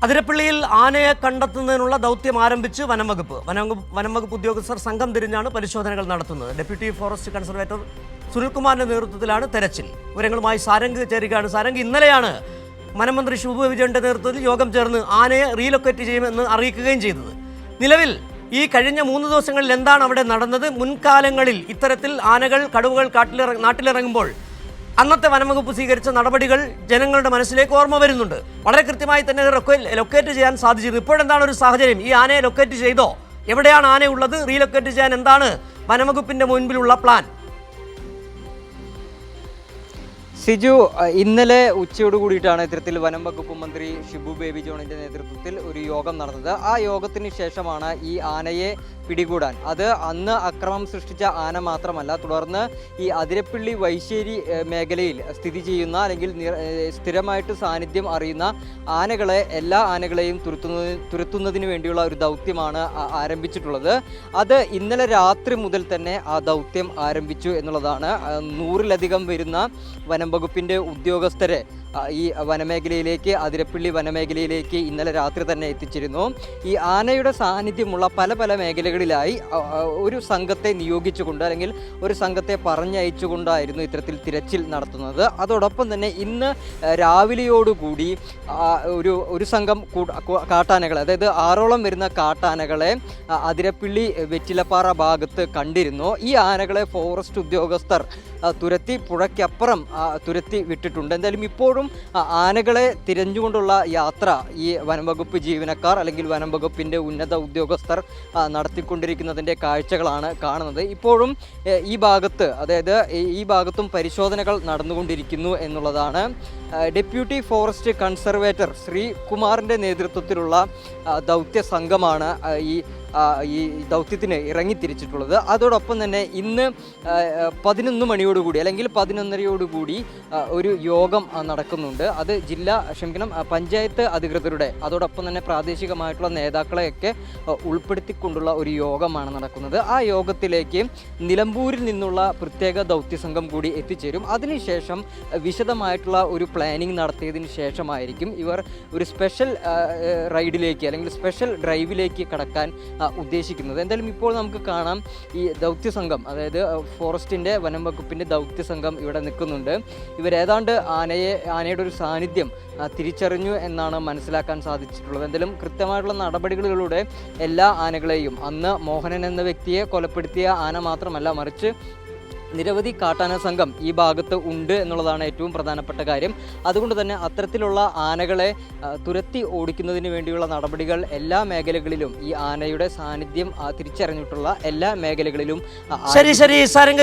അതിരപ്പള്ളിയിൽ ആനയെ കണ്ടെത്തുന്നതിനുള്ള ദൗത്യം ആരംഭിച്ച് വനംവകുപ്പ് ഉദ്യോഗസ്ഥർ സംഘം തിരിഞ്ഞാണ് പരിശോധനകൾ നടത്തുന്നത്. ഡെപ്യൂട്ടി ഫോറസ്റ്റ് കൺസർവേറ്റർ സുനിൽകുമാറിന്റെ നേതൃത്വത്തിലാണ് തെരച്ചിൽ. വിവരങ്ങളുമായി സാരംഗ് ചേരുകയാണ്. സാരംഗ്, ഇന്നലെയാണ് വനമന്ത്രി ഷിബു ബേബി ജോണിന്റെ നേതൃത്വത്തിൽ യോഗം ചേർന്ന് ആനയെ റീലൊക്കേറ്റ് ചെയ്യുമെന്ന് അറിയിക്കുകയും ചെയ്തത്. നിലവിൽ ഈ കഴിഞ്ഞ 3 ദിവസങ്ങളിൽ എന്താണ് അവിടെ നടന്നത്? മുൻകാലങ്ങളിൽ ഇത്തരത്തിൽ ആനകൾ, കടുവകൾ നാട്ടിലിറങ്ങുമ്പോൾ അന്നത്തെ വനംവകുപ്പ് സ്വീകരിച്ച നടപടികൾ ജനങ്ങളുടെ മനസ്സിലേക്ക് ഓർമ്മ വരുന്നുണ്ട്. വളരെ കൃത്യമായി തന്നെ ലൊക്കേറ്റ് ചെയ്യാൻ സാധിച്ചിരുന്നു. ഇപ്പോഴെന്താണ് ഒരു സാഹചര്യം? ഈ ആനയെ ലൊക്കേറ്റ് ചെയ്തോ? എവിടെയാണ് ആനയുള്ളത്? റീലൊക്കേറ്റ് ചെയ്യാൻ എന്താണ് വനംവകുപ്പിന്റെ മുൻപിലുള്ള പ്ലാൻ? സിജു, ഇന്നലെ ഉച്ചയോട് കൂടിയിട്ടാണ് ഇത്തരത്തിൽ വനം വകുപ്പ് മന്ത്രി ഷിബു ബേബി ജോണിന്റെ നേതൃത്വത്തിൽ ഒരു യോഗം നടന്നത്. ആ യോഗത്തിന് ശേഷമാണ് ഈ ആനയെ പിടികൂടാൻ, അത് അന്ന് അക്രമം സൃഷ്ടിച്ച ആന മാത്രമല്ല, തുടർന്ന് ഈ അതിരപ്പള്ളി വൈശ്ശേരി മേഖലയിൽ സ്ഥിതി ചെയ്യുന്ന അല്ലെങ്കിൽ സ്ഥിരമായിട്ട് സാന്നിധ്യം അറിയുന്ന ആനകളെ, എല്ലാ ആനകളെയും തുരത്തുന്നതിന് വേണ്ടിയുള്ള ഒരു ദൗത്യമാണ് ആരംഭിച്ചിട്ടുള്ളത്. അത് ഇന്നലെ രാത്രി മുതൽ തന്നെ ആ ദൗത്യം ആരംഭിച്ചു എന്നുള്ളതാണ്. 100-ലധികം വരുന്ന വനം വകുപ്പിൻ്റെ ഉദ്യോഗസ്ഥരെ ഈ വനമേഖലയിലേക്ക്, അതിരപ്പള്ളി വനമേഖലയിലേക്ക് ഇന്നലെ രാത്രി തന്നെ എത്തിച്ചിരുന്നു. ഈ ആനയുടെ സാന്നിധ്യമുള്ള പല മേഖലകളിലായി ഒരു സംഘത്തെ നിയോഗിച്ചുകൊണ്ട് അല്ലെങ്കിൽ ഒരു സംഘത്തെ പറഞ്ഞയച്ചുകൊണ്ടായിരുന്നു ഇത്തരത്തിൽ തിരച്ചിൽ നടത്തുന്നത്. അതോടൊപ്പം തന്നെ ഇന്ന് രാവിലെയോടുകൂടി ഒരു സംഘം കാട്ടാനകളെ, അതായത് 6ഓളം വരുന്ന കാട്ടാനകളെ അതിരപ്പള്ളി വെറ്റിലപ്പാറ ഭാഗത്ത് കണ്ടിരുന്നു. ഈ ആനകളെ ഫോറസ്റ്റ് ഉദ്യോഗസ്ഥർ തുരത്തി പുഴയ്ക്കപ്പുറം തുരത്തി വിട്ടിട്ടുണ്ട്. എന്തായാലും ഇപ്പോഴും ആനകളെ തിരഞ്ഞുകൊണ്ടുള്ള യാത്ര ഈ വനംവകുപ്പ് ജീവനക്കാർ അല്ലെങ്കിൽ വനംവകുപ്പിൻ്റെ ഉന്നത ഉദ്യോഗസ്ഥർ നടത്തിക്കൊണ്ടിരിക്കുന്നതിൻ്റെ കാഴ്ചകളാണ് കാണുന്നത്. ഇപ്പോഴും ഈ ഭാഗത്ത്, അതായത് ഈ ഭാഗത്തും പരിശോധനകൾ നടന്നുകൊണ്ടിരിക്കുന്നു എന്നുള്ളതാണ്. ഡെപ്യൂട്ടി ഫോറസ്റ്റ് കൺസർവേറ്റർ ശ്രീകുമാറിൻ്റെ നേതൃത്വത്തിലുള്ള ദൗത്യ സംഘമാണ് ഈ ദൗത്യത്തിന് ഇറങ്ങിത്തിരിച്ചിട്ടുള്ളത്. അതോടൊപ്പം തന്നെ ഇന്ന് 11 മണിയോടുകൂടി അല്ലെങ്കിൽ 11:30 ഒരു യോഗം നടക്കുന്നുണ്ട്. അത് പഞ്ചായത്ത് അധികൃതരുടെ, അതോടൊപ്പം തന്നെ പ്രാദേശികമായിട്ടുള്ള നേതാക്കളെയൊക്കെ ഉൾപ്പെടുത്തിക്കൊണ്ടുള്ള ഒരു യോഗമാണ് നടക്കുന്നത്. ആ യോഗത്തിലേക്ക് നിലമ്പൂരിൽ നിന്നുള്ള പ്രത്യേക ദൗത്യസംഘം കൂടി എത്തിച്ചേരും. അതിനുശേഷം വിശദമായിട്ടുള്ള ഒരു പ്ലാനിങ് നടത്തിയതിന് ശേഷമായിരിക്കും ഇവർ ഒരു സ്പെഷ്യൽ റൈഡിലേക്ക് അല്ലെങ്കിൽ സ്പെഷ്യൽ ഡ്രൈവിലേക്ക് കടക്കാൻ ഉദ്ദേശിക്കുന്നത്. എന്തായാലും ഇപ്പോൾ നമുക്ക് കാണാം, ഈ ദൗത്യസംഘം, അതായത് ഫോറസ്റ്റിൻ്റെ വനം വകുപ്പിൻ്റെ ദൗത്യസംഘം ഇവിടെ നിൽക്കുന്നുണ്ട്. ഇവരേതാണ്ട് ആനയുടെ ഒരു സാന്നിധ്യം തിരിച്ചറിഞ്ഞു എന്നാണ് മനസ്സിലാക്കാൻ സാധിച്ചിട്ടുള്ളത്. എന്തായാലും കൃത്യമായിട്ടുള്ള നടപടികളിലൂടെ എല്ലാ ആനകളെയും, അന്ന് മോഹനൻ എന്ന വ്യക്തിയെ കൊലപ്പെടുത്തിയ ആന മാത്രമല്ല, മറിച്ച് നിരവധി കാട്ടാന സംഘം ഈ ഭാഗത്ത് ഉണ്ട് എന്നുള്ളതാണ് ഏറ്റവും പ്രധാനപ്പെട്ട കാര്യം. അതുകൊണ്ട് തന്നെ അത്തരത്തിലുള്ള ആനകളെ തുരത്തി ഓടിക്കുന്നതിന് വേണ്ടിയുള്ള നടപടികൾ എല്ലാ മേഖലകളിലും, ഈ ആനയുടെ സാന്നിധ്യം തിരിച്ചറിഞ്ഞിട്ടുള്ള എല്ലാ മേഖലകളിലും ശരി സാരംഗ്